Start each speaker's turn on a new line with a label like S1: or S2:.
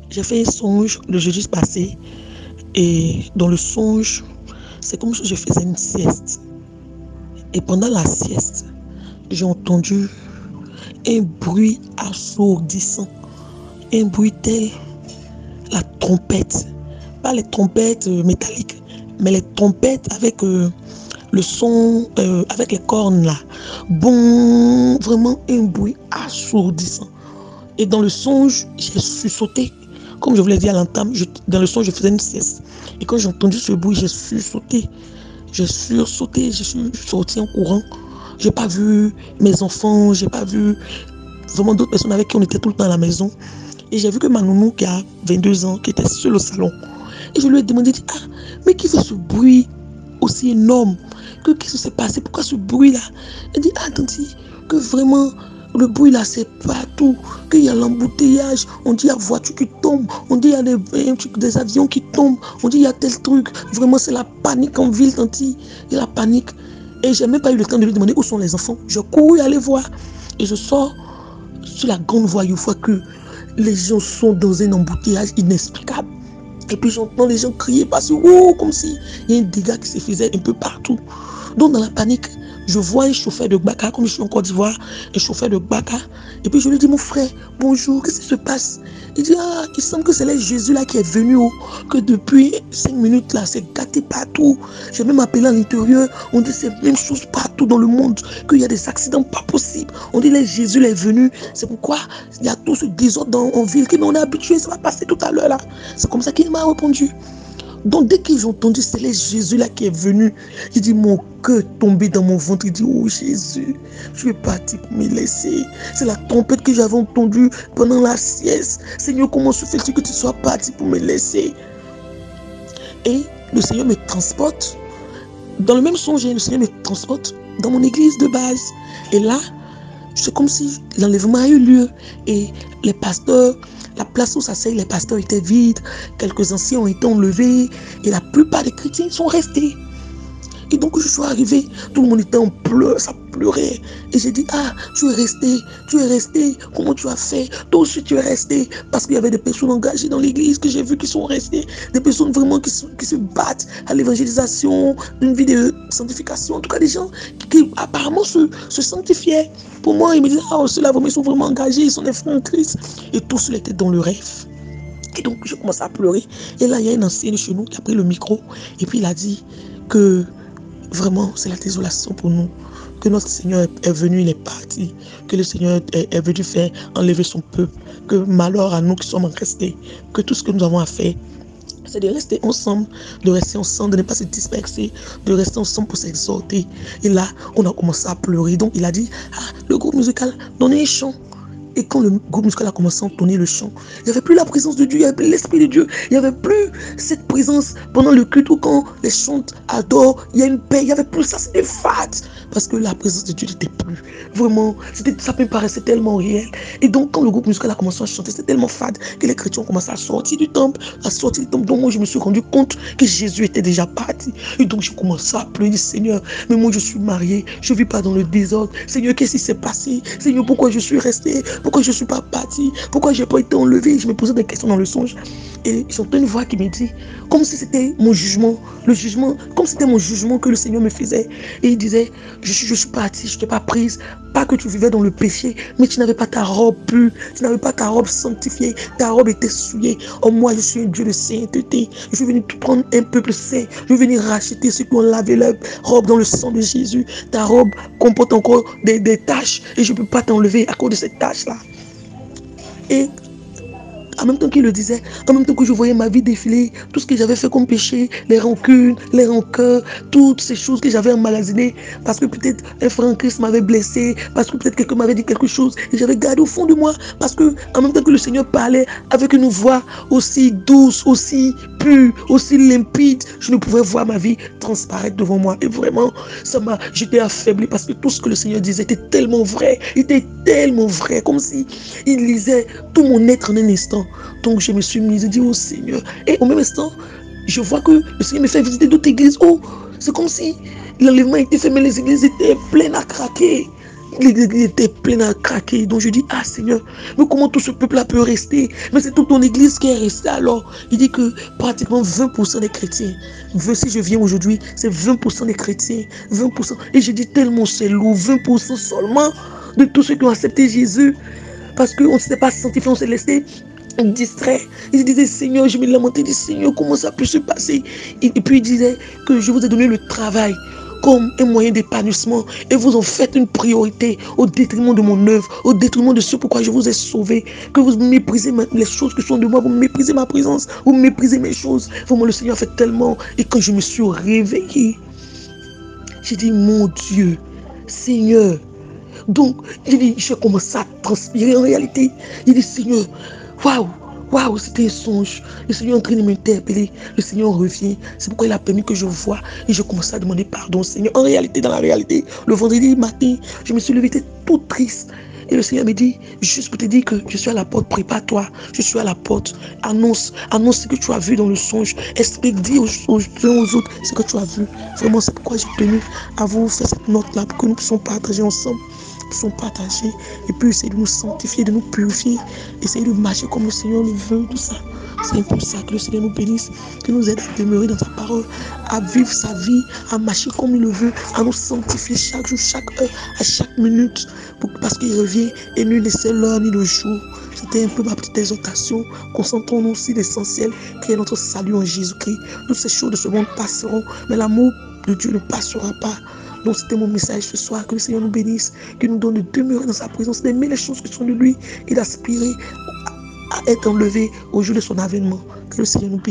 S1: j'ai fait un songe le jeudi passé. Et dans le songe, c'est comme si je faisais une sieste. Et pendant la sieste, j'ai entendu un bruit assourdissant. Un bruit tel la trompette. Pas les trompettes métalliques, mais les trompettes avec le son, avec les cornes là. Bon, vraiment un bruit assourdissant. Et dans le songe, j'ai sursauté. Comme je vous l'ai dit à l'entame, dans le songe, je faisais une sieste. Et quand j'ai entendu ce bruit, j'ai sursauté. J'ai sursauté, je suis sorti en courant. J'ai pas vu mes enfants, j'ai pas vu vraiment d'autres personnes avec qui on était tout le temps à la maison. Et j'ai vu que ma nounou qui a 22 ans, qui était seule au salon. Et je lui ai demandé, ah, mais qui fait ce bruit aussi énorme? Qu'est-ce qui s'est passé? Pourquoi ce bruit-là? Elle dit, ah, tanti, que vraiment, le bruit là, c'est partout. Qu'il y a l'embouteillage, on dit il y a voiture qui tombe, on dit il y a des avions qui tombent, on dit il y a tel truc. Vraiment, c'est la panique en ville, tanti. Il y a la panique. Et j'ai même pas eu le temps de lui demander où sont les enfants. Je cours aller voir. Et je sors sur la grande voie, une fois que les gens sont dans un embouteillage inexplicable. Et puis j'entends les gens crier parce que, oh, comme si il y a un dégât qui se faisait un peu partout. Donc dans la panique, je vois un chauffeur de Gbaka, comme je suis en Côte d'Ivoire, un chauffeur de Gbaka. Et puis je lui dis, mon frère, bonjour, qu'est-ce qui se passe? Il dit, ah, il semble que c'est le Jésus là qui est venu, que depuis 5 minutes là, c'est gâté partout. J'ai même appelé à l'intérieur, on dit c'est la même chose partout dans le monde, qu'il y a des accidents pas possibles. On dit, le Jésus est venu, c'est pourquoi il y a tout ce désordre en ville, qu'on est habitué, ça va passer tout à l'heure là. C'est comme ça qu'il m'a répondu. Donc dès qu'ils ont entendu, c'est le Jésus là qui est venu. Il dit, mon cœur tombé dans mon ventre. Il dit, oh Jésus, je vais partir pour me laisser. C'est la trompette que j'avais entendue pendant la sieste. Seigneur, comment se fait-il que tu sois parti pour me laisser? Et le Seigneur me transporte. Dans le même songe, le Seigneur me transporte dans mon église de base. Et là, c'est comme si l'enlèvement a eu lieu. Et les pasteurs, la place où s'asseyent les pasteurs était vide. Quelques anciens ont été enlevés. Et la plupart des chrétiens sont restés. Et donc je suis arrivé, tout le monde était en pleurs, ça pleurait. Et j'ai dit, ah, tu es resté, comment tu as fait? Toi aussi tu es resté. Parce qu'il y avait des personnes engagées dans l'église que j'ai vu qui sont restées. Des personnes vraiment qui se battent à l'évangélisation, une vie de sanctification. En tout cas des gens qui apparemment se sanctifiaient. Pour moi, ils me disaient, ah, ceux-là ils sont vraiment engagés, ils sont des frères en Christ. Et tout cela était dans le rêve. Et donc je commence à pleurer. Et là, il y a un ancien de chez nous qui a pris le micro. Et puis il a dit que vraiment, c'est la désolation pour nous. Que notre Seigneur est venu, il est parti. Que le Seigneur est venu faire enlever son peuple. Que malheur à nous qui sommes restés. Que tout ce que nous avons à faire, c'est de rester ensemble, de ne pas se disperser, de rester ensemble pour s'exhorter. Et là, on a commencé à pleurer. Donc il a dit, ah, le groupe musical, donnez un chant. Et quand le groupe musical a commencé à entonner le chant, il n'y avait plus la présence de Dieu, il n'y avait plus l'Esprit de Dieu, il n'y avait plus cette présence pendant le culte ou quand les chants adorent, il y a une paix, il n'y avait plus ça, c'était fat. Parce que la présence de Dieu n'était plus. Vraiment, ça me paraissait tellement réel. Et donc, quand le groupe musical a commencé à chanter, c'était tellement fade que les chrétiens ont commencé à sortir du temple, Donc, moi, je me suis rendu compte que Jésus était déjà parti. Et donc, je commençais à pleurer, Seigneur, mais moi, je suis marié, je ne vis pas dans le désordre. Seigneur, qu'est-ce qui s'est passé? Seigneur, pourquoi je suis resté? Pourquoi je ne suis pas parti? Pourquoi je n'ai pas été enlevé? Je me posais des questions dans le songe. Et j'entends une voix qui me dit, comme si c'était mon jugement, comme si c'était mon jugement que le Seigneur me faisait. Et il disait, je suis parti, je ne t'ai pas prise. Pas que tu vivais dans le péché, mais tu n'avais pas ta robe pure, tu n'avais pas ta robe sanctifiée, ta robe était souillée. Oh, moi, je suis un Dieu de sainteté. Je suis venu tout prendre un peuple saint. Je suis venu racheter ceux qui ont lavé leur robe dans le sang de Jésus. Ta robe comporte encore des taches et je ne peux pas t'enlever à cause de ces taches-là. Et en même temps qu'il le disait, en même temps que je voyais ma vie défiler, tout ce que j'avais fait comme péché, les rancunes, les rancœurs, toutes ces choses que j'avais emmagasinées, parce que peut-être un frère en Christ m'avait blessé, parce que peut-être quelqu'un m'avait dit quelque chose, et j'avais gardé au fond de moi, parce que en même temps que le Seigneur parlait avec une voix aussi douce, aussi pure, aussi limpide, je ne pouvais voir ma vie transparaître devant moi. Et vraiment, j'étais affaibli parce que tout ce que le Seigneur disait était tellement vrai, comme si il lisait tout mon être en un instant. Donc je me suis mis et dit, oh Seigneur. Et au même instant, je vois que le Seigneur me fait visiter d'autres églises. Oh, c'est comme si l'enlèvement était fait, mais les églises étaient pleines à craquer. l'église était pleine à craquer. Donc je dis, ah Seigneur, mais comment tout ce peuple-là peut rester? Mais c'est toute ton église qui est restée alors. Il dit que pratiquement 20% des chrétiens, si je viens aujourd'hui, c'est 20% des chrétiens, 20%. Et je dis tellement c'est lourd, 20% seulement de tous ceux qui ont accepté Jésus. Parce qu'on ne s'était pas sanctifié, on s'est laissé distrait. Il disait, Seigneur, je me lamentais, il dit, Seigneur, comment ça peut se passer? Et puis il disait que je vous ai donné le travail comme un moyen d'épanouissement et vous en faites une priorité au détriment de mon œuvre, au détriment de ce pourquoi je vous ai sauvé, que vous méprisez les choses qui sont de moi, vous méprisez ma présence, vous méprisez mes choses. Vraiment, le Seigneur a fait tellement. Et quand je me suis réveillé, j'ai dit, mon Dieu, Seigneur. Donc, j'ai commencé à transpirer en réalité. J'ai dit, Seigneur, waouh, waouh, c'était un songe. Le Seigneur est en train de m'interpeller. Le Seigneur revient. C'est pourquoi il a permis que je voie. Et je commençais à demander pardon au Seigneur. En réalité, dans la réalité, le vendredi matin, je me suis levé, j'étais tout triste. Et le Seigneur me dit, juste pour te dire que je suis à la porte, prépare-toi. Je suis à la porte. Annonce ce que tu as vu dans le songe. Explique, dis aux autres ce que tu as vu. Vraiment, c'est pourquoi j'ai tenu à vous faire cette note-là pour que nous puissions partager ensemble. Sont partagés et puis essayer de nous sanctifier, de nous purifier, essayer de marcher comme le Seigneur le veut, tout ça. C'est pour ça que le Seigneur nous bénisse, qu'il nous aide à demeurer dans sa parole, à vivre sa vie, à marcher comme il le veut, à nous sanctifier chaque jour, chaque heure, à chaque minute, parce qu'il revient et nul ne sait l'heure ni le jour. C'était un peu ma petite exhortation. Concentrons-nous aussi l'essentiel, qui est notre salut en Jésus-Christ. Toutes ces choses de ce monde passeront, mais l'amour de Dieu ne passera pas. Donc c'était mon message ce soir, que le Seigneur nous bénisse, qu'il nous donne de demeurer dans sa présence, d'aimer les choses qui sont de lui et d'aspirer à être enlevé au jour de son avènement. Que le Seigneur nous bénisse.